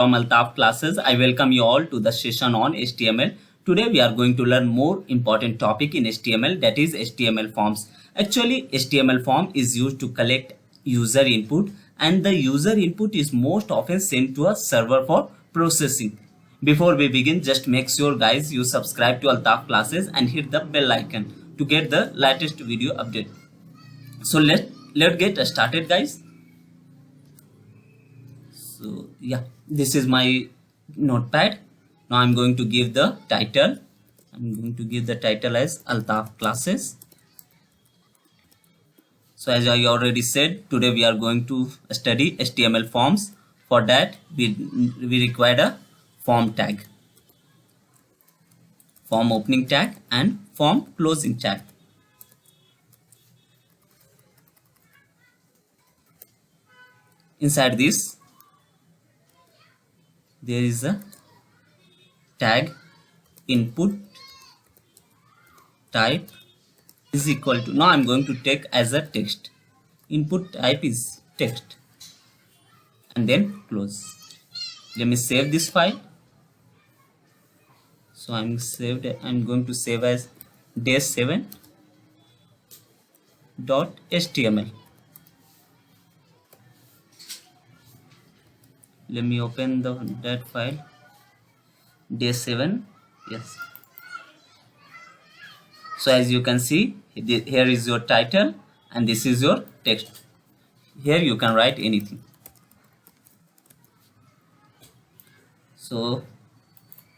From Altaf classes. I welcome you all to the session on HTML. Today we are going to learn more important topic in HTML, that is HTML forms. Actually, HTML form is used to collect user input, and the user input is most often sent to a server for processing. Before we begin, just make sure guys you subscribe to Altaf classes and hit the bell icon to get the latest video update. So let's get started guys. So yeah, this is my notepad. Now I'm going to give the title. I'm going to give the title as Altaf classes. So as I already said, today we are going to study HTML forms. For that we require a form tag, form opening tag and form closing tag. Inside this there is a tag input type is equal to, now I'm going to take as a text, input type is text, and then close. Let me save this file. So I'm going to save as day7.html. Let me open that file, day7. Yes. So as you can see, here is your title and this is your text. Here you can write anything. So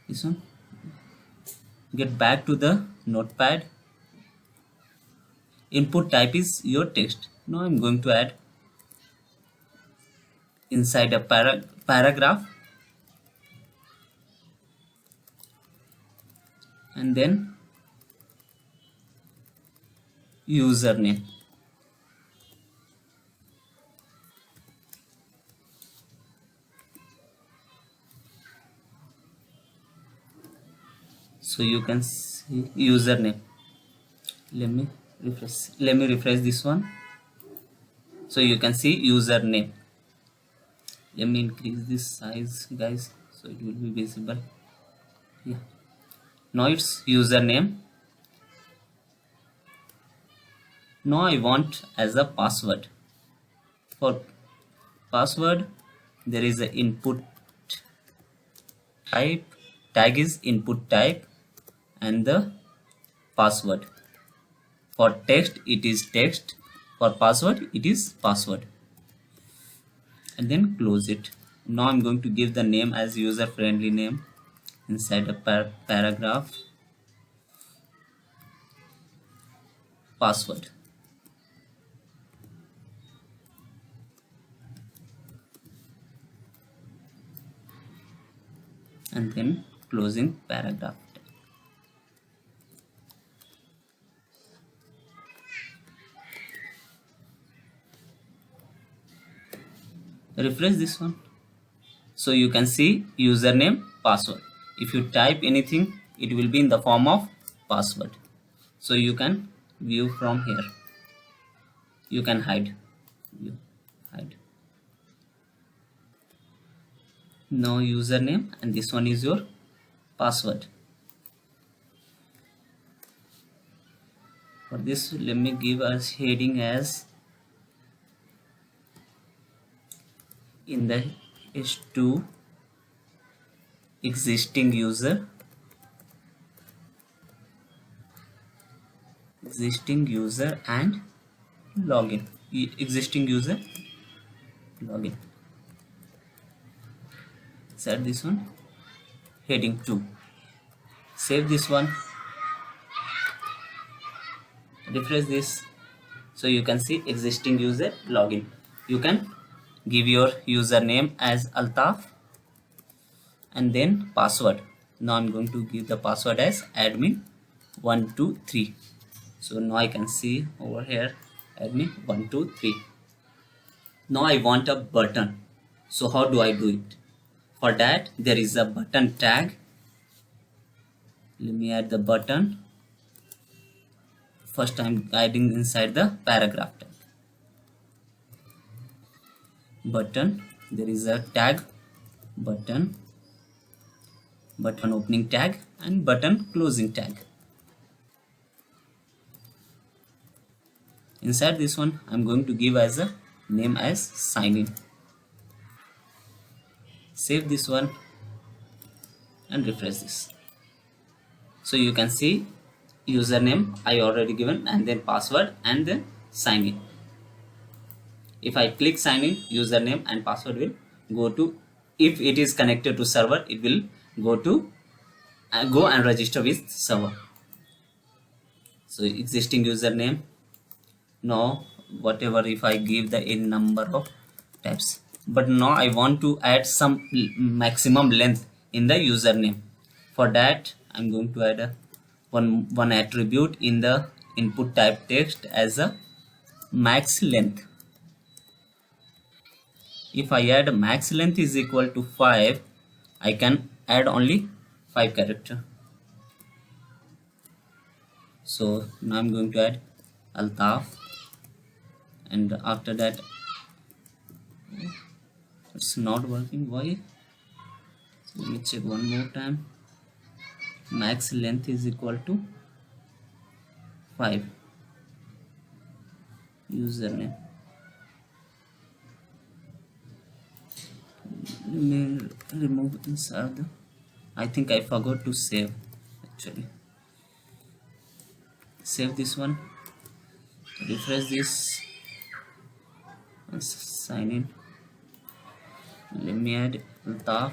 this one, get back to the notepad. Input type is your text. Now I'm going to add inside a paragraph, and then username. So you can see username. Let me refresh this one. So you can see username. Let me increase this size guys so it will be visible. Yeah, now it's username. Now I want as a password. For password there is a input type, tag is input type, and the password. For text it is text, for password it is password, and then close it. Now I'm going to give the name as user friendly name inside a paragraph, password, and then closing paragraph. Refresh this one. So you can see username, password. If you type anything, it will be in the form of password. So you can view from here. You can hide. No username, and this one is your password. For this, let me give us heading as in the h2 existing user and login. Existing user login. Set this one, heading 2. Save this one, refresh this. So you can see existing user login. You can give your username as Altaf and then password. Now I'm going to give the password as admin123. So now I can see over here admin123. Now I want a button. So how do I do it? For that there is a button tag. Let me add the button. First I'm adding inside the paragraph tag. Button, there is a tag button, button opening tag and button closing tag. Inside this one I'm going to give as a name as sign in. Save this one and refresh this. So you can see username I already given, and then password, and then sign in. If I click sign in, username and password will go to, if it is connected to server, it will go and register with server. So existing username, no, whatever, if I give the n number of tabs, but now I want to add some maximum length in the username. For that I'm going to add a one attribute in the input type text as a max length. If I add max length is equal to 5, I can add only 5 character. So now I'm going to add Altaf, and after that it's not working. Why? So let me check one more time. Max length is equal to 5. Username. Let me remove inside the, I think I forgot to save actually. Save this one, refresh this, sign in. Let me add Altaf.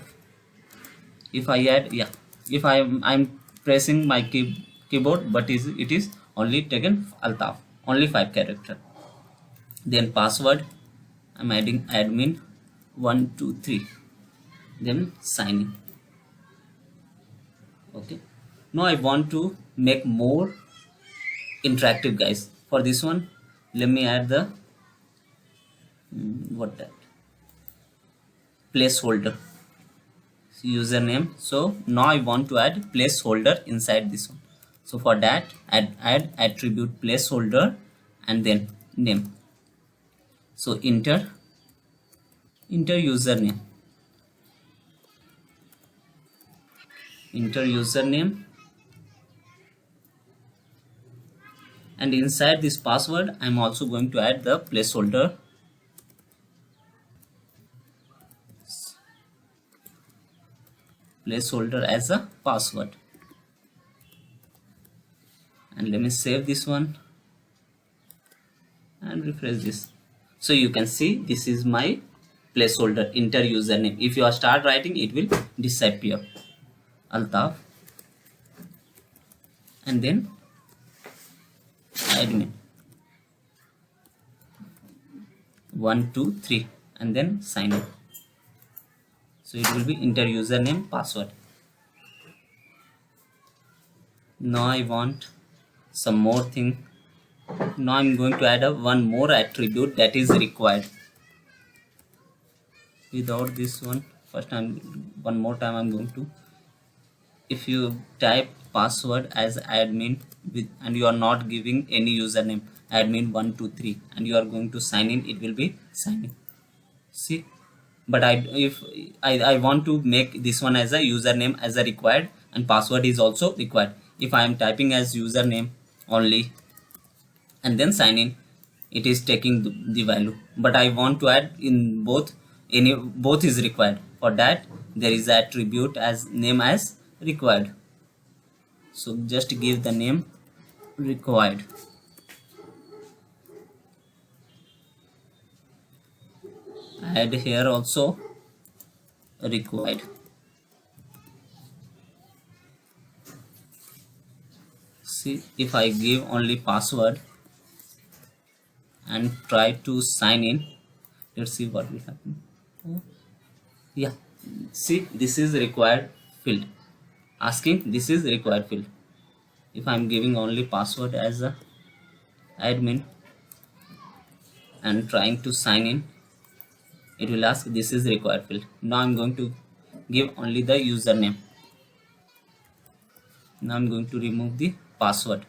If I add, yeah, if I'm pressing my keyboard, but it is only taken Altaf, only 5 character. Then password, I'm adding admin 123, then sign in. Okay, now I want to make more interactive, guys. For this one, let me add the what that placeholder username. So now I want to add placeholder inside this one. So for that, add attribute placeholder and then name. So enter username, and inside this password I'm also going to add the placeholder as a password. And let me save this one and refresh this. So you can see this is my placeholder, enter username. If you start writing, it will disappear. Altaf and then admin 123 and then sign in. So it will be enter username, password. Now I want some more thing. Now I'm going to add one more attribute that is required. Without this one, first one more time I'm going to, if you type password as admin and you are not giving any username, admin 123, and you are going to sign in, it will be sign in. See, but if I want to make this one as a username as a required, and password is also required. If I am typing as username only and then sign in, it is taking the value, but I want to add in both, both is required. For that there is attribute as name as required. So just give the name required. Add here also required. See, if I give only password and try to sign in, let's see what will happen. Yeah, see, this is required field, asking this is required field. If I'm giving only password as a admin and trying to sign in, it will ask this is required field. Now I'm going to give only the username. Now I'm going to remove the password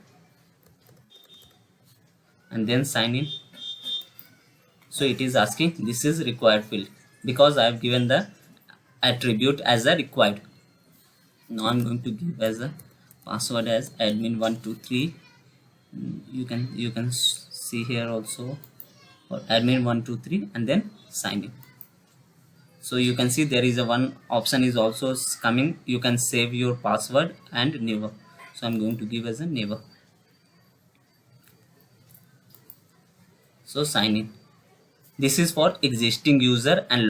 and then sign in. So it is asking this is required field because I have given the attribute as a required. Now I'm going to give as a password as admin123. You can see here also for admin123 and then sign in. So you can see there is a one option is also coming. You can save your password and never. So I'm going to give as a never. So sign in. This is for existing user and